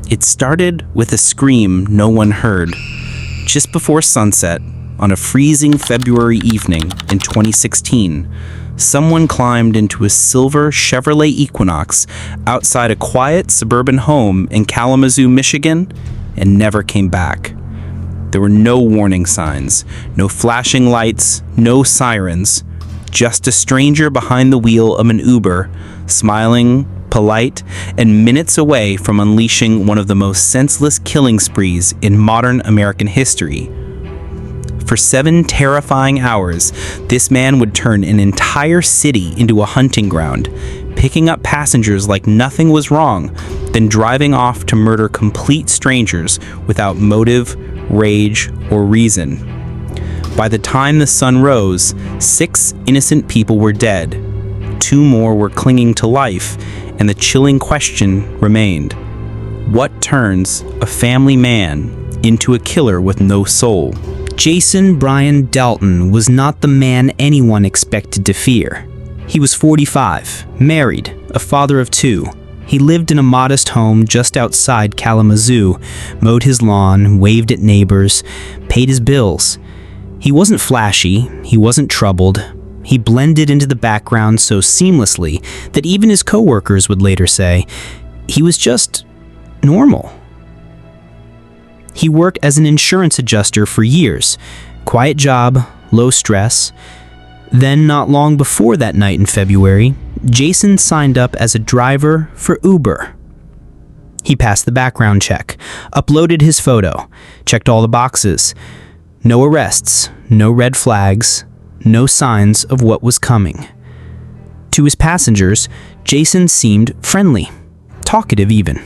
It started with a scream no one heard. Just before sunset, on a freezing February evening in 2016, someone climbed into a silver Chevrolet Equinox outside a quiet suburban home in Kalamazoo, Michigan, and never came back. There were no warning signs, no flashing lights, no sirens, just a stranger behind the wheel of an Uber, smiling, polite, and minutes away from unleashing one of the most senseless killing sprees in modern American history. For 7 terrifying hours, this man would turn an entire city into a hunting ground, picking up passengers like nothing was wrong, then driving off to murder complete strangers without motive, rage, or reason. By the time the sun rose, 6 innocent people were dead. 2 more were clinging to life, and the chilling question remained: what turns a family man into a killer with no soul? Jason Brian Dalton was not the man anyone expected to fear. He was 45, married, a father of 2. He lived in a modest home just outside Kalamazoo, mowed his lawn, waved at neighbors, paid his bills. He wasn't flashy, he wasn't troubled. He blended into the background so seamlessly that even his coworkers would later say he was just normal. He worked as an insurance adjuster for years. Quiet job, low stress. Then, not long before that night in February, Jason signed up as a driver for Uber. He passed the background check, uploaded his photo, checked all the boxes. No arrests, no red flags, no signs of what was coming. To his passengers, Jason seemed friendly, talkative even.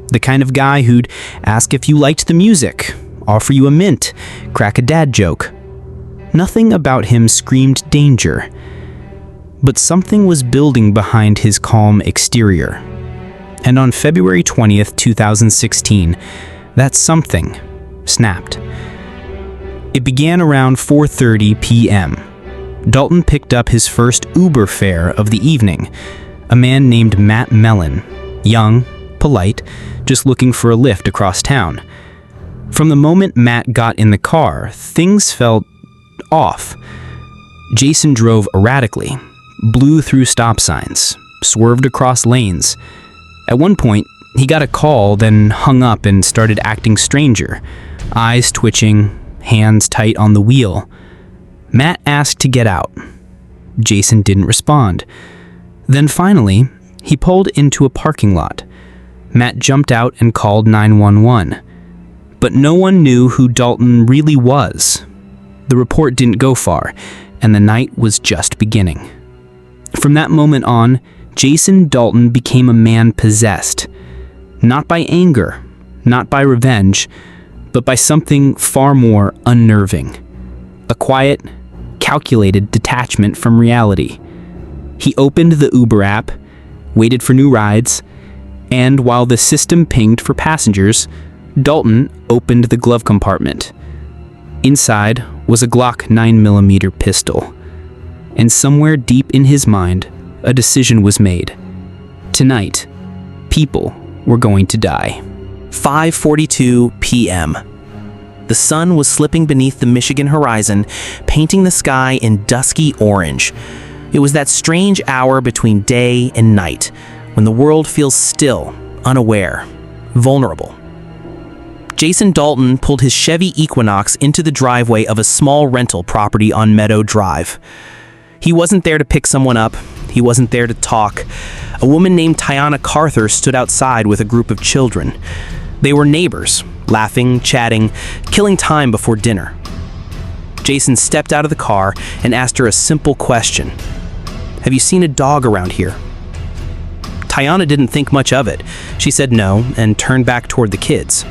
The kind of guy who'd ask if you liked the music, offer you a mint, crack a dad joke. Nothing about him screamed danger, but something was building behind his calm exterior. And on February 20th, 2016, that something snapped. It began around 4:30 p.m. Dalton picked up his first Uber fare of the evening, a man named Matt Mellon, young, polite, just looking for a lift across town. From the moment Matt got in the car, things felt off. Jason drove erratically, blew through stop signs, swerved across lanes. At one point, he got a call, then hung up and started acting stranger, eyes twitching, hands tight on the wheel. Matt asked to get out. Jason didn't respond. Then finally, he pulled into a parking lot. Matt jumped out and called 911. But no one knew who Dalton really was. The report didn't go far, and the night was just beginning. From that moment on, Jason Dalton became a man possessed. Not by anger, not by revenge, but by something far more unnerving. A quiet, calculated detachment from reality. He opened the Uber app, waited for new rides, and while the system pinged for passengers, Dalton opened the glove compartment. Inside was a Glock 9mm pistol. And somewhere deep in his mind, a decision was made. Tonight, people were going to die. 5:42 p.m. The sun was slipping beneath the Michigan horizon, painting the sky in dusky orange. It was that strange hour between day and night, when the world feels still, unaware, vulnerable. Jason Dalton pulled his Chevy Equinox into the driveway of a small rental property on Meadow Drive. He wasn't there to pick someone up. He wasn't there to talk. A woman named Tiana Carther stood outside with a group of children. They were neighbors, laughing, chatting, killing time before dinner. Jason stepped out of the car and asked her a simple question. "Have you seen a dog around here?" Tiana didn't think much of it. She said no and turned back toward the kids.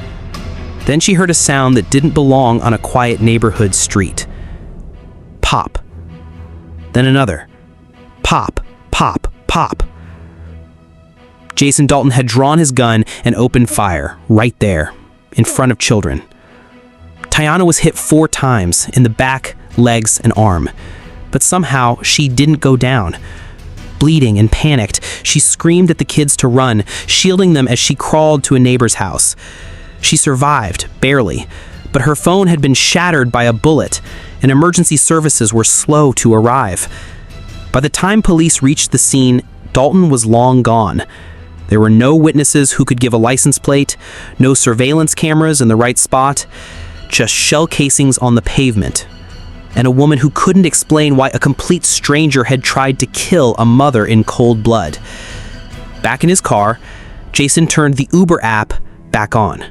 Then she heard a sound that didn't belong on a quiet neighborhood street. Pop. Then another. Pop, pop, pop. Jason Dalton had drawn his gun and opened fire, right there, in front of children. Tiana was hit 4 times, in the back, legs, and arm. But somehow, she didn't go down. Bleeding and panicked, she screamed at the kids to run, shielding them as she crawled to a neighbor's house. She survived, barely, but her phone had been shattered by a bullet, and emergency services were slow to arrive. By the time police reached the scene, Dalton was long gone. There were no witnesses who could give a license plate, no surveillance cameras in the right spot, just shell casings on the pavement, and a woman who couldn't explain why a complete stranger had tried to kill a mother in cold blood. Back in his car, Jason turned the Uber app back on.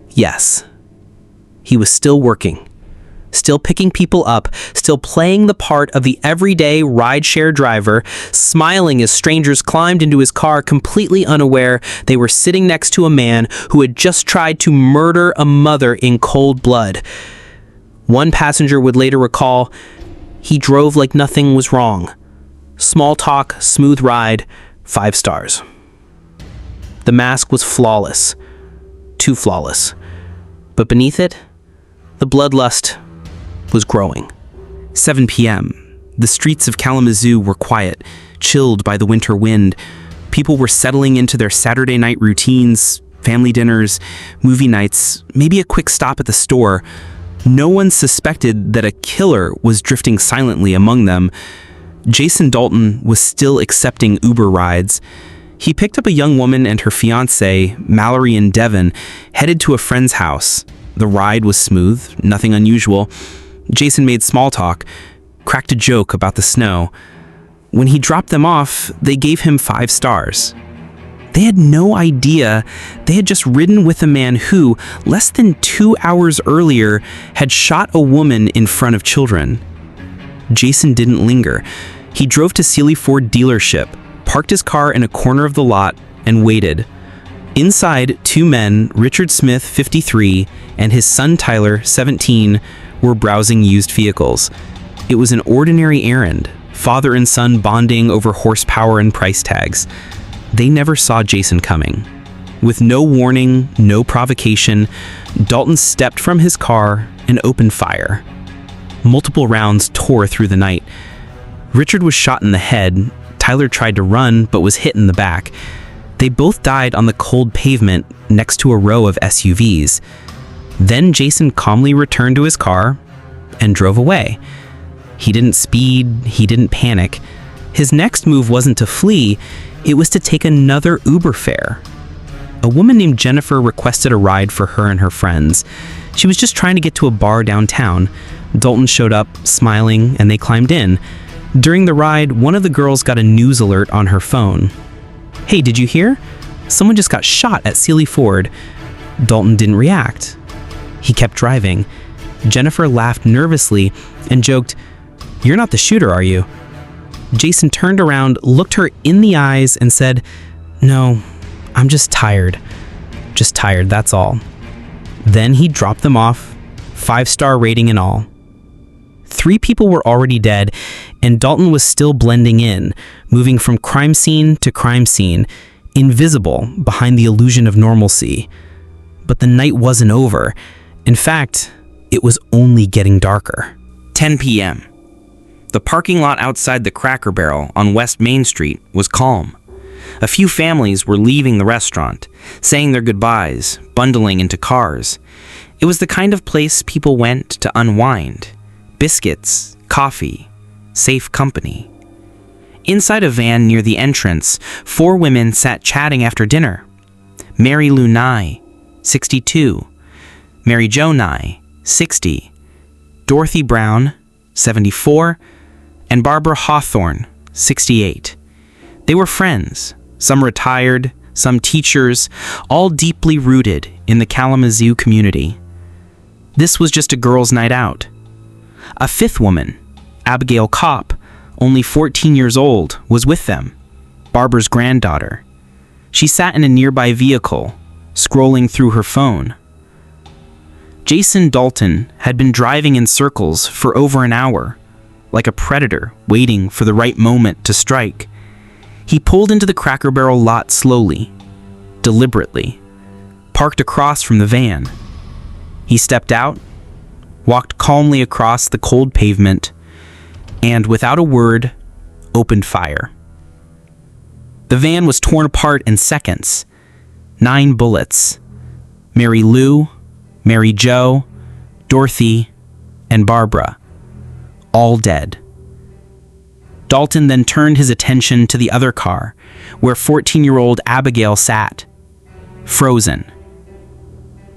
Yes, he was still working, still picking people up, still playing the part of the everyday rideshare driver, smiling as strangers climbed into his car completely unaware they were sitting next to a man who had just tried to murder a mother in cold blood. One passenger would later recall, he drove like nothing was wrong. Small talk, smooth ride, 5 stars. The mask was flawless, too flawless. But beneath it, the bloodlust was growing. 7 p.m. The streets of Kalamazoo were quiet, chilled by the winter wind. People were settling into their Saturday night routines, family dinners, movie nights, maybe a quick stop at the store. No one suspected that a killer was drifting silently among them. Jason Dalton was still accepting Uber rides. He picked up a young woman and her fiancé, Mallory and Devon, headed to a friend's house. The ride was smooth, nothing unusual. Jason made small talk, cracked a joke about the snow. When he dropped them off, they gave him 5 stars. They had no idea they had just ridden with a man who, less than 2 hours earlier, had shot a woman in front of children. Jason didn't linger. He drove to Sealy Ford dealership, parked his car in a corner of the lot, and waited. Inside, 2 men, Richard Smith, 53, and his son Tyler, 17, were browsing used vehicles. It was an ordinary errand, father and son bonding over horsepower and price tags. They never saw Jason coming. With no warning, no provocation, Dalton stepped from his car and opened fire. Multiple rounds tore through the night. Richard was shot in the head. Tyler tried to run, but was hit in the back. They both died on the cold pavement next to a row of SUVs. Then Jason calmly returned to his car and drove away. He didn't speed, he didn't panic. His next move wasn't to flee, it was to take another Uber fare. A woman named Jennifer requested a ride for her and her friends. She was just trying to get to a bar downtown. Dalton showed up, smiling, and they climbed in. During the ride, one of the girls got a news alert on her phone. "Hey, did you hear? Someone just got shot at Sealy Ford." Dalton didn't react. He kept driving. Jennifer laughed nervously and joked, "You're not the shooter, are you?" Jason turned around, looked her in the eyes, and said, "No, I'm just tired. Just tired, that's all." Then he dropped them off, 5-star rating and all. 3 people were already dead, and Dalton was still blending in, moving from crime scene to crime scene, invisible behind the illusion of normalcy. But the night wasn't over. In fact, it was only getting darker. 10 p.m. The parking lot outside the Cracker Barrel on West Main Street was calm. A few families were leaving the restaurant, saying their goodbyes, bundling into cars. It was the kind of place people went to unwind. Biscuits, coffee, safe company. Inside a van near the entrance, 4 women sat chatting after dinner. Mary Lou Nye, 62. Mary Jo Nye, 60. Dorothy Brown, 74. And Barbara Hawthorne, 68. They were friends, some retired, some teachers, all deeply rooted in the Kalamazoo community. This was just a girls' night out. A 5th woman, Abigail Kopp, only 14 years old, was with them, Barbara's granddaughter. She sat in a nearby vehicle, scrolling through her phone. Jason Dalton had been driving in circles for over an hour, like a predator waiting for the right moment to strike. He pulled into the Cracker Barrel lot slowly, deliberately, parked across from the van. He stepped out, walked calmly across the cold pavement, and without a word, opened fire. The van was torn apart in seconds. 9 bullets. Mary Lou, Mary Jo, Dorothy, and Barbara, all dead. Dalton then turned his attention to the other car, where 14-year-old Abigail sat, frozen.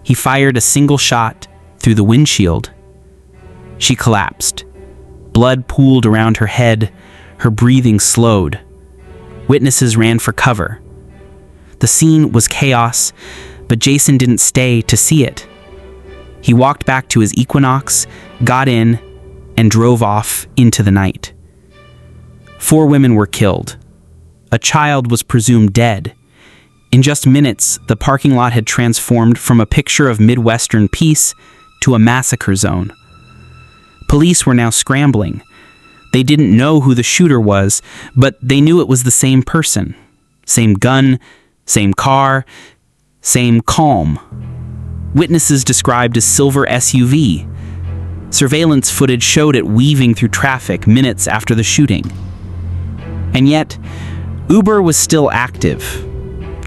He fired a single shot through the windshield. She collapsed. Blood pooled around her head, her breathing slowed. Witnesses ran for cover. The scene was chaos, but Jason didn't stay to see it. He walked back to his Equinox, got in, and drove off into the night. 4 women were killed. A child was presumed dead. In just minutes, the parking lot had transformed from a picture of Midwestern peace to a massacre zone. Police were now scrambling. They didn't know who the shooter was, but they knew it was the same person. Same gun, same car, same calm. Witnesses described a silver SUV. Surveillance footage showed it weaving through traffic minutes after the shooting. And yet, Uber was still active.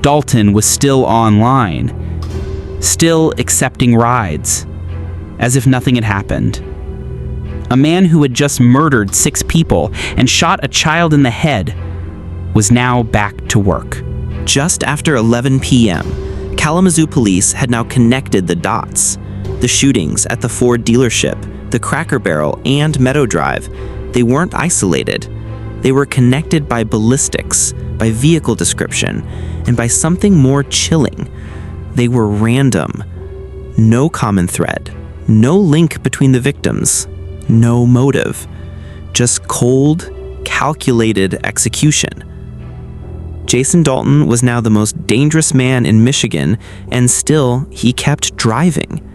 Dalton was still online, still accepting rides, as if nothing had happened. A man who had just murdered 6 people and shot a child in the head was now back to work. Just after 11 p.m., Kalamazoo police had now connected the dots. The shootings at the Ford dealership, the Cracker Barrel, and Meadow Drive, they weren't isolated. They were connected by ballistics, by vehicle description, and by something more chilling. They were random. No common thread. No link between the victims. No motive. Just cold, calculated execution. Jason Dalton was now the most dangerous man in Michigan, and still he kept driving.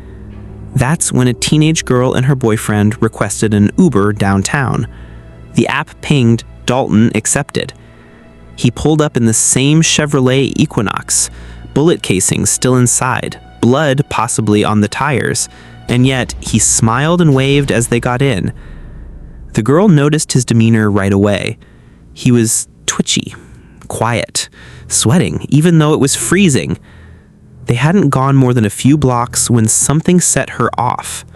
That's when a teenage girl and her boyfriend requested an Uber downtown. The app pinged, Dalton accepted. He pulled up in the same Chevrolet Equinox, bullet casings still inside, blood possibly on the tires, and yet he smiled and waved as they got in. The girl noticed his demeanor right away. He was twitchy, quiet, sweating, even though it was freezing. They hadn't gone more than a few blocks when something set her off.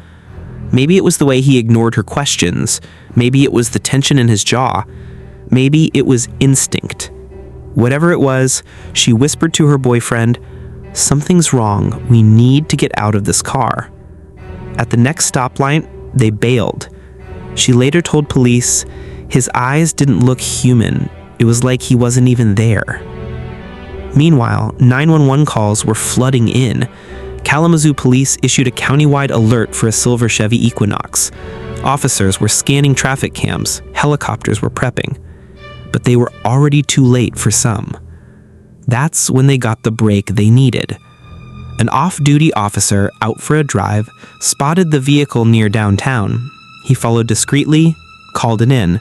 Maybe it was the way he ignored her questions. Maybe it was the tension in his jaw. Maybe it was instinct. Whatever it was, she whispered to her boyfriend, "Something's wrong. We need to get out of this car." At the next stoplight, they bailed. She later told police, his eyes didn't look human. It was like he wasn't even there. Meanwhile, 911 calls were flooding in. Kalamazoo police issued a countywide alert for a silver Chevy Equinox. Officers were scanning traffic cams. Helicopters were prepping. But they were already too late for some. That's when they got the break they needed. An off-duty officer out for a drive spotted the vehicle near downtown. He followed discreetly, called it in.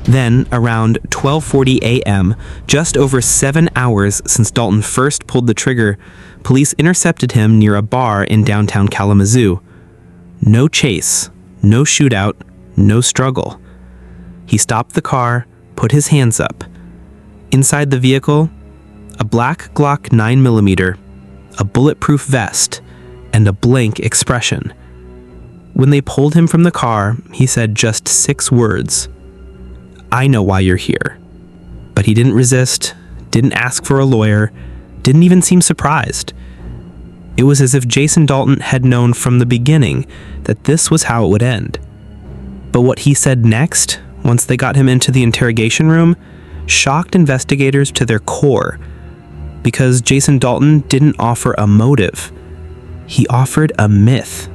Then, around 12:40 a.m., just over 7 hours since Dalton first pulled the trigger, police intercepted him near a bar in downtown Kalamazoo. No chase, no shootout, no struggle. He stopped the car, put his hands up. Inside the vehicle, a black Glock 9mm, a bulletproof vest, and a blank expression. When they pulled him from the car, he said just 6 words. "I know why you're here." But he didn't resist, didn't ask for a lawyer, didn't even seem surprised. It was as if Jason Dalton had known from the beginning that this was how it would end. But what he said next, once they got him into the interrogation room, shocked investigators to their core. Because Jason Dalton didn't offer a motive. He offered a myth.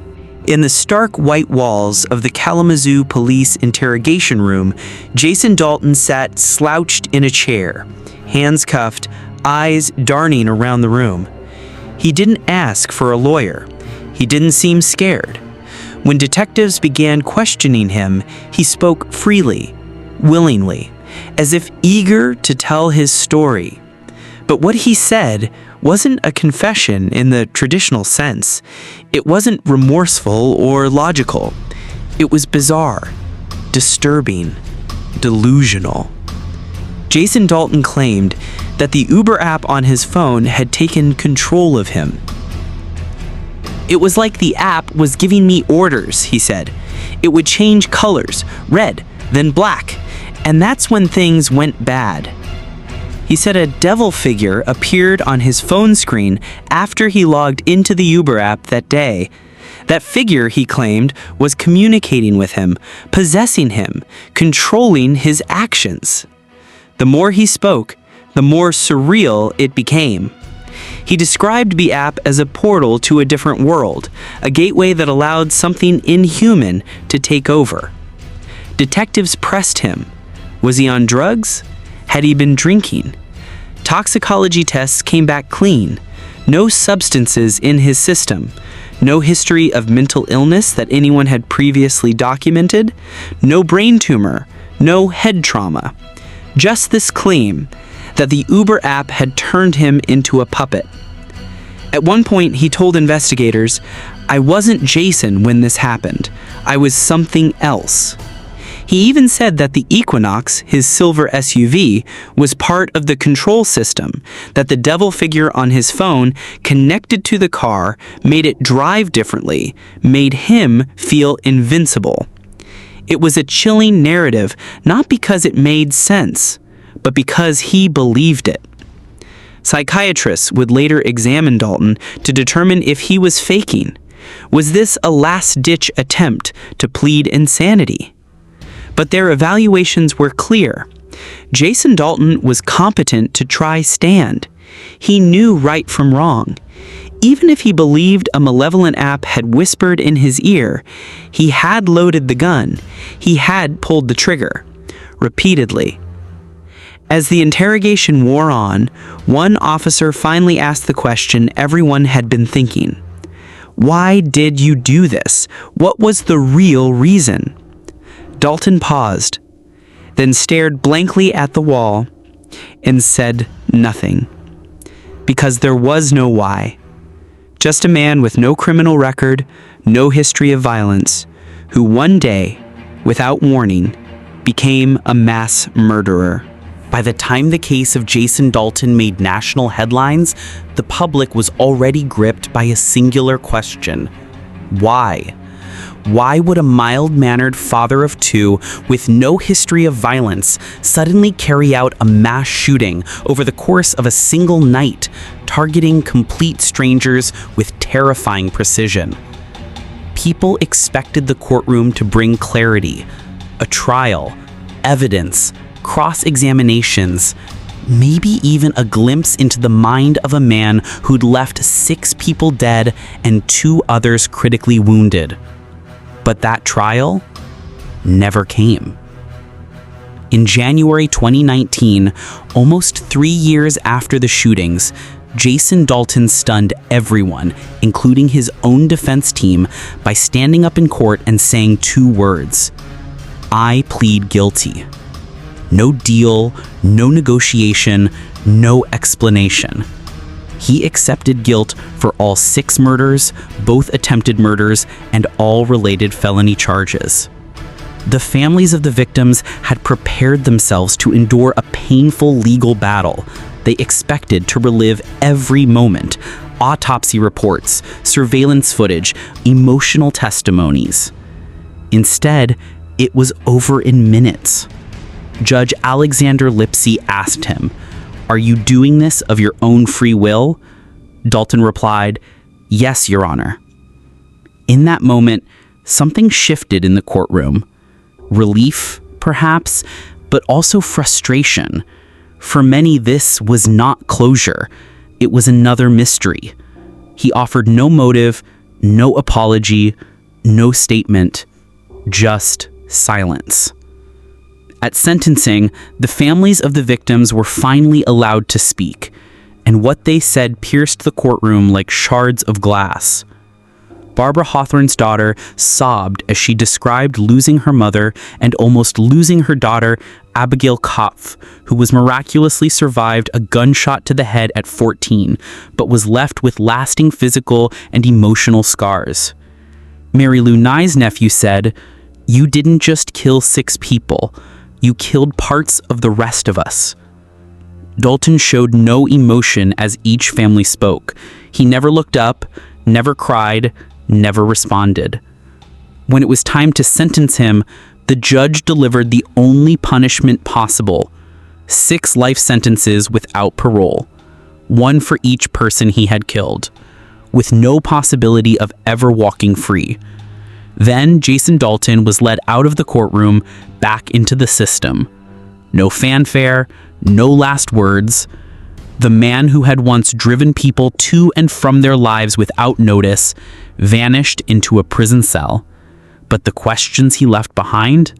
In the stark white walls of the Kalamazoo police interrogation room, Jason Dalton sat slouched in a chair, hands cuffed, eyes darting around the room. He didn't ask for a lawyer. He didn't seem scared. When detectives began questioning him, he spoke freely, willingly, as if eager to tell his story. But what he said wasn't a confession in the traditional sense. It wasn't remorseful or logical. It was bizarre, disturbing, delusional. Jason Dalton claimed that the Uber app on his phone had taken control of him. "It was like the app was giving me orders," he said. "It would change colors, red, then black, and that's when things went bad." He said a devil figure appeared on his phone screen after he logged into the Uber app that day. That figure, he claimed, was communicating with him, possessing him, controlling his actions. The more he spoke, the more surreal it became. He described the app as a portal to a different world, a gateway that allowed something inhuman to take over. Detectives pressed him. Was he on drugs? Had he been drinking? Toxicology tests came back clean. No substances in his system. No history of mental illness that anyone had previously documented. No brain tumor. No head trauma. Just this claim that the Uber app had turned him into a puppet. At one point, he told investigators, "I wasn't Jason when this happened. I was something else." He even said that the Equinox, his silver SUV, was part of the control system, that the devil figure on his phone connected to the car, made it drive differently, made him feel invincible. It was a chilling narrative, not because it made sense, but because he believed it. Psychiatrists would later examine Dalton to determine if he was faking. Was this a last-ditch attempt to plead insanity? But their evaluations were clear. Jason Dalton was competent to try stand. He knew right from wrong. Even if he believed a malevolent app had whispered in his ear, he had loaded the gun. He had pulled the trigger. Repeatedly. As the interrogation wore on, one officer finally asked the question everyone had been thinking. Why did you do this? What was the real reason? Dalton paused, then stared blankly at the wall and said nothing. Because there was no why. Just a man with no criminal record, no history of violence, who one day, without warning, became a mass murderer. By the time the case of Jason Dalton made national headlines, the public was already gripped by a singular question. Why? Why would a mild-mannered father of two with no history of violence suddenly carry out a mass shooting over the course of a single night, targeting complete strangers with terrifying precision? People expected the courtroom to bring clarity, a trial, evidence, cross-examinations, maybe even a glimpse into the mind of a man who'd left 6 people dead and 2 others critically wounded. But that trial never came. In January 2019, almost 3 years after the shootings, Jason Dalton stunned everyone, including his own defense team, by standing up in court and saying 2 words: "I plead guilty." No deal, no negotiation, no explanation. He accepted guilt for all 6 murders, both attempted murders, and all related felony charges. The families of the victims had prepared themselves to endure a painful legal battle. They expected to relive every moment: autopsy reports, surveillance footage, emotional testimonies. Instead, it was over in minutes. Judge Alexander Lipsy asked him, "Are you doing this of your own free will?" Dalton replied, "Yes, Your Honor." In that moment, something shifted in the courtroom. Relief, perhaps, but also frustration. For many, this was not closure. It was another mystery. He offered no motive, no apology, no statement, just silence. At sentencing, the families of the victims were finally allowed to speak, and what they said pierced the courtroom like shards of glass. Barbara Hawthorne's daughter sobbed as she described losing her mother and almost losing her daughter, Abigail Kopf, who was miraculously survived a gunshot to the head at 14, but was left with lasting physical and emotional scars. Mary Lou Nye's nephew said, "You didn't just kill 6 people. You killed parts of the rest of us." Dalton showed no emotion as each family spoke. He never looked up, never cried, never responded. When it was time to sentence him, the judge delivered the only punishment possible: 6 life sentences without parole, 1 for each person he had killed, with no possibility of ever walking free. Then Jason Dalton was led out of the courtroom back into the system. No fanfare, no last words. The man who had once driven people to and from their lives without notice vanished into a prison cell. But the questions he left behind,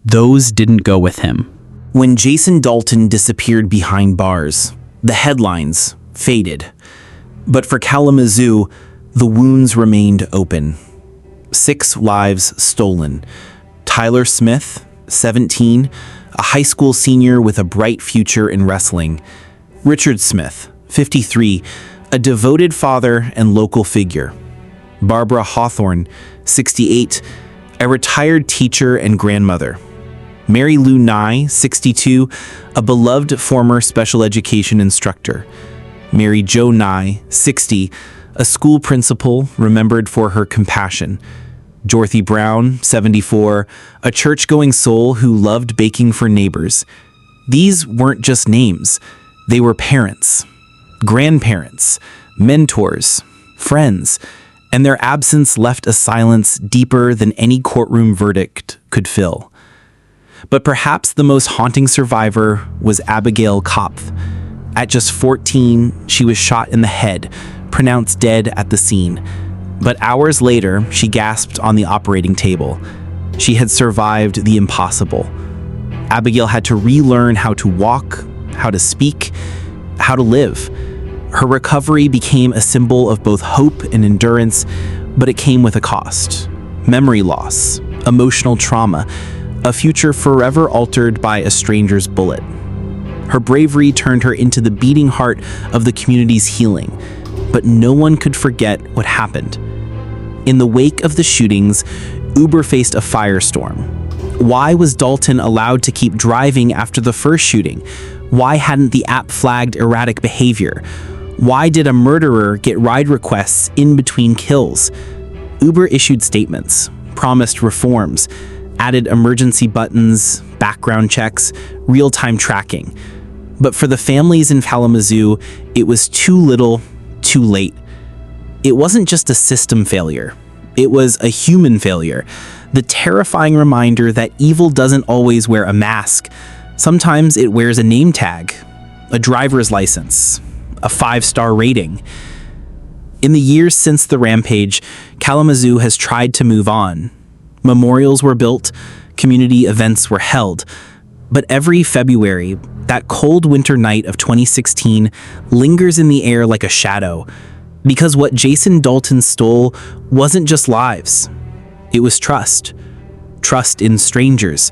those didn't go with him. When Jason Dalton disappeared behind bars, the headlines faded. But for Kalamazoo, the wounds remained open. 6 lives stolen. Tyler Smith, 17, a high school senior with a bright future in wrestling. Richard Smith, 53, a devoted father and local figure. Barbara Hawthorne, 68, a retired teacher and grandmother. Mary Lou Nye, 62, a beloved former special education instructor. Mary Jo Nye, 60, a school principal remembered for her compassion. Dorothy Brown, 74, a church-going soul who loved baking for neighbors. These weren't just names. They were parents, grandparents, mentors, friends, and their absence left a silence deeper than any courtroom verdict could fill. But perhaps the most haunting survivor was Abigail Kopf. At just 14, she was shot in the head, pronounced dead at the scene. But hours later, she gasped on the operating table. She had survived the impossible. Abigail had to relearn how to walk, how to speak, how to live. Her recovery became a symbol of both hope and endurance, but it came with a cost. Memory loss, emotional trauma, a future forever altered by a stranger's bullet. Her bravery turned her into the beating heart of the community's healing, but no one could forget what happened. In the wake of the shootings, Uber faced a firestorm. Why was Dalton allowed to keep driving after the first shooting? Why hadn't the app flagged erratic behavior? Why did a murderer get ride requests in between kills? Uber issued statements, promised reforms, added emergency buttons, background checks, real-time tracking. But for the families in Kalamazoo, it was too little, too late. It wasn't just a system failure. It was a human failure. The terrifying reminder that evil doesn't always wear a mask. Sometimes it wears a name tag, a driver's license, a 5-star rating. In the years since the rampage, Kalamazoo has tried to move on. Memorials were built, community events were held. But every February, that cold winter night of 2016 lingers in the air like a shadow. Because what Jason Dalton stole wasn't just lives. It was trust. Trust in strangers.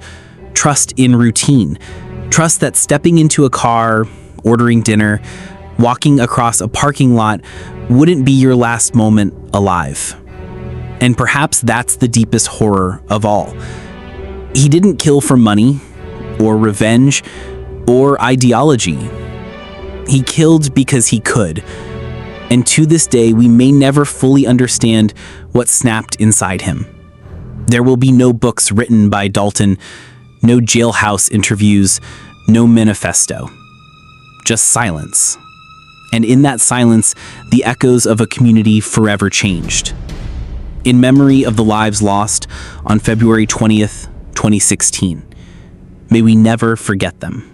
Trust in routine. Trust that stepping into a car, ordering dinner, walking across a parking lot wouldn't be your last moment alive. And perhaps that's the deepest horror of all. He didn't kill for money, or revenge, or ideology. He killed because he could. And to this day, we may never fully understand what snapped inside him. There will be no books written by Dalton, no jailhouse interviews, no manifesto. Just silence. And in that silence, the echoes of a community forever changed. In memory of the lives lost on February 20th, 2016, may we never forget them.